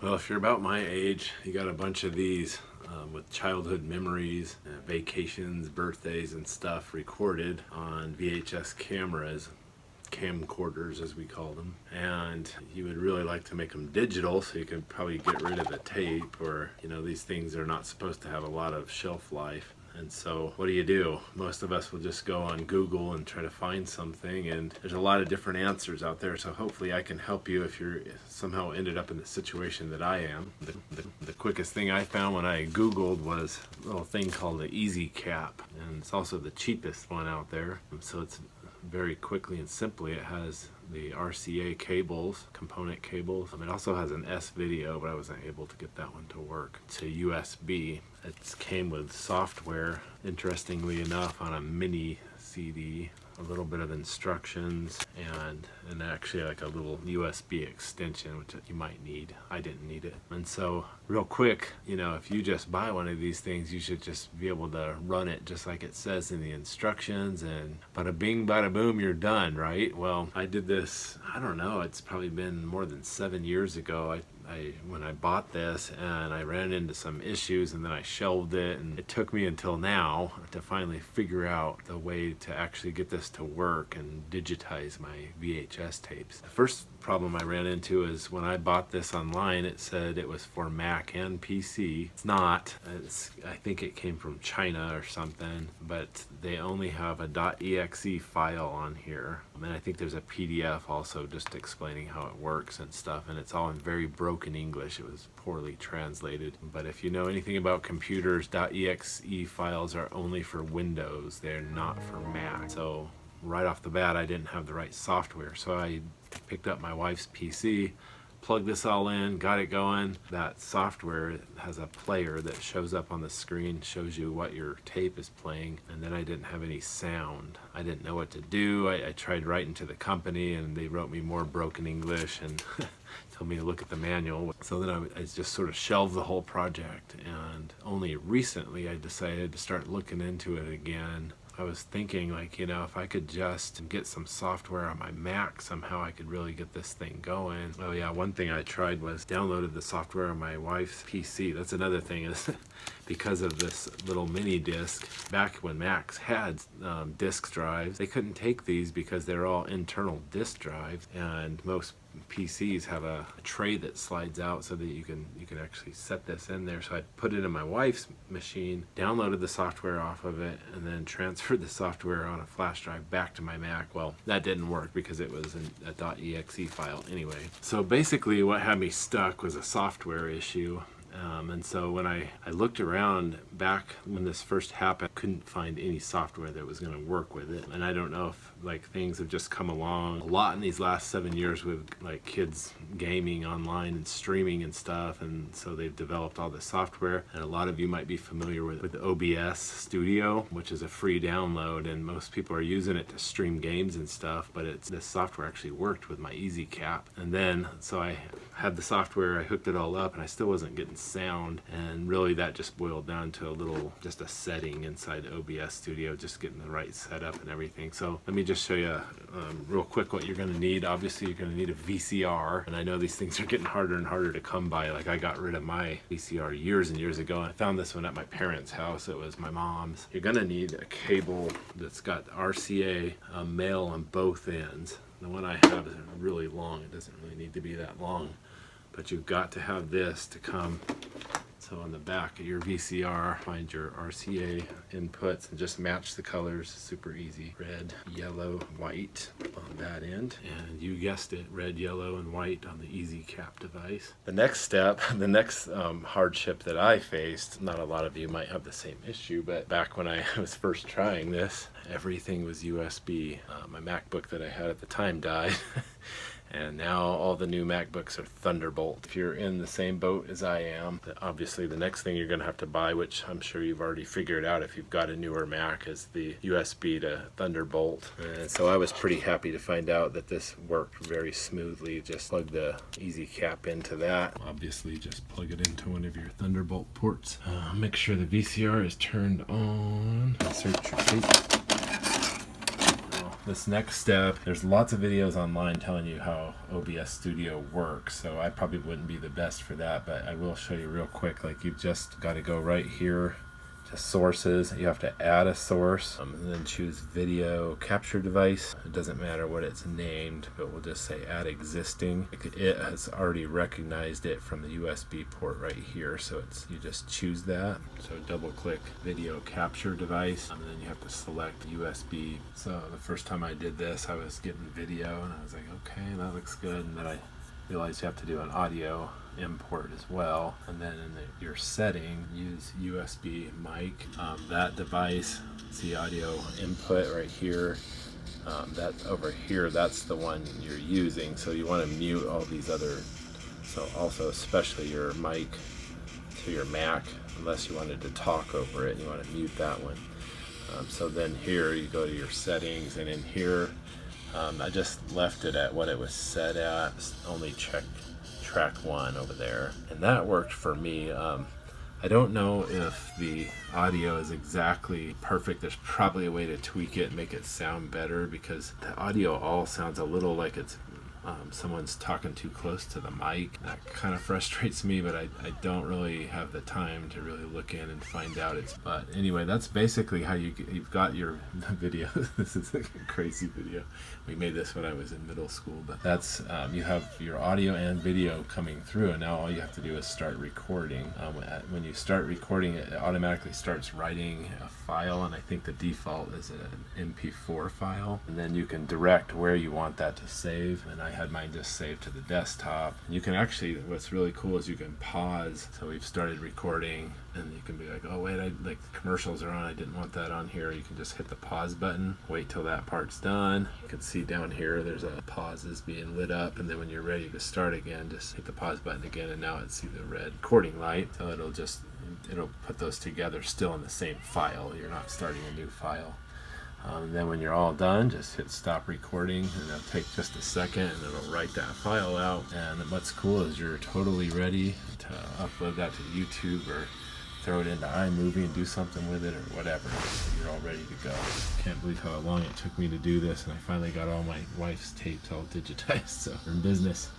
Well, if you're about my age, you got a bunch of these with childhood memories, vacations, birthdays, and stuff recorded on VHS cameras, camcorders as we call them. And you would really like to make them digital so you could probably get rid of the tape, or, you know, these things are not supposed to have a lot of shelf life. And so what do? Most of us will just go on Google and try to find something, and there's a lot of different answers out there. So hopefully I can help you if you're somehow ended up in the situation that I am. The quickest thing I found when I Googled was a little thing called the Eascycap, and it's also the cheapest one out there. So it's very quickly and simply, it has the RCA cables, component cables. It also has an S-video, but I wasn't able to get that one to work. It's a USB. It came with software, interestingly enough, on a mini CD, a little bit of instructions, and actually like a little USB extension, which you might need. I didn't need it. And so real quick, you know, if you just buy one of these things, you should just be able to run it just like it says in the instructions, and bada bing, bada boom, you're done, right? Well, I did this, I don't know, it's probably been more than 7 years ago. When I bought this, and I ran into some issues, and then I shelved it, and it took me until now to finally figure out the way to actually get this to work and digitize my VHS tapes. The first problem I ran into is when I bought this online, it said it was for Mac and PC. It's not. I think it came from China or something, but they only have a .exe file on here. And I think there's a PDF also just explaining how it works and stuff, and it's all in very broken English. It was poorly translated. But if you know anything about computers, .exe files are only for Windows. They're not for Mac. So right off the bat, I didn't have the right software. So I picked up my wife's PC, plugged this all in, got it going. That software has a player that shows up on the screen, shows you what your tape is playing, and then I didn't have any sound. I didn't know what to do. I tried writing to the company, and they wrote me more broken English and told me to look at the manual. So then I just sort of shelved the whole project, and only recently I decided to start looking into it again. I was thinking, like, you know, if I could just get some software on my Mac, somehow I could really get this thing going. Oh yeah, one thing I tried was downloaded the software on my wife's PC. That's another thing, is because of this little mini disc. Back when Macs had disk drives, they couldn't take these because they're all internal disk drives, and most PCs have a tray that slides out so that you can actually set this in there. So I put it in my wife's machine, downloaded the software off of it, and then transferred the software on a flash drive back to my Mac. Well, that didn't work because it was a .exe file anyway. So basically what had me stuck was a software issue. And so when I looked around back when this first happened, I couldn't find any software that was going to work with it. And I don't know if like things have just come along a lot in these last 7 years with like kids gaming online and streaming and stuff, and so they've developed all this software. And a lot of you might be familiar with OBS Studio, which is a free download, and most people are using it to stream games and stuff, but this software actually worked with my Eascycap. And then so I had the software, I hooked it all up, and I still wasn't getting sound, and really that just boiled down to just a setting inside OBS Studio, just getting the right setup and everything. So let me just show you real quick what you're going to need. Obviously you're going to need a VCR, and I know these things are getting harder and harder to come by. Like, I got rid of my VCR years and years ago, and I found this one at my parents' house. It was my mom's. You're going to need a cable that's got RCA male on both ends. The one I have is really long. It doesn't really need to be that long, but you've got to have this to come. So on the back of your VCR, find your RCA inputs and just match the colors. Super easy. Red, yellow, white on that end. And you guessed it, red, yellow, and white on the Eascycap device. The next step, the next hardship that I faced, not a lot of you might have the same issue, but back when I was first trying this, everything was USB. My MacBook that I had at the time died. And now all the new MacBooks are Thunderbolt. If you're in the same boat as I am, obviously the next thing you're going to have to buy, which I'm sure you've already figured out if you've got a newer Mac, is the USB to Thunderbolt. And so I was pretty happy to find out that this worked very smoothly. Just plug the Eascycap into that. Obviously just plug it into one of your Thunderbolt ports. Make sure the VCR is turned on. Insert your tape. This next step, there's lots of videos online telling you how OBS Studio works, so I probably wouldn't be the best for that, but I will show you real quick. Like, you've just got to go right here to sources. You have to add a source, and then choose video capture device. It doesn't matter what it's named, but we'll just say add existing. It has already recognized it from the USB port right here, so you just choose that. So double click video capture device, and then you have to select USB. So the first time I did this, I was getting video, and I was like, okay, that looks good, and then I realized you have to do an audio import as well, and then in your setting, use USB mic. That device, see audio input right here, that over here, that's the one you're using, so you want to mute all these other, so also especially your mic to your Mac, unless you wanted to talk over it, you want to mute that one. So then here you go to your settings, and in here I just left it at what it was set at, only check track 1 over there, and that worked for me. I don't know if the audio is exactly perfect. There's probably a way to tweak it and make it sound better, because the audio all sounds a little like it's someone's talking too close to the mic. That kind of frustrates me, but I don't really have the time to really look in and find out. But anyway, that's basically how you've got your video. This is a crazy video. We made this when I was in middle school, but that's you have your audio and video coming through, and now all you have to do is start recording. When you start recording, it automatically starts writing a file, and I think the default is an MP4 file, and then you can direct where you want that to save, and I had mine just saved to the desktop. You can actually, what's really cool is you can pause. So we've started recording, and you can be like, oh wait, like commercials are on, I didn't want that on here. You can just hit the pause button, wait till that part's done. You can see down here there's a pauses being lit up, and then when you're ready to start again, just hit the pause button again, and now it's see the red recording light, so it'll put those together still in the same file. You're not starting a new file. Then when you're all done, just hit stop recording, and it'll take just a second, and it'll write that file out. And what's cool is you're totally ready to upload that to YouTube or throw it into iMovie and do something with it or whatever. You're all ready to go. Can't believe how long it took me to do this, and I finally got all my wife's tapes all digitized, so we're in business.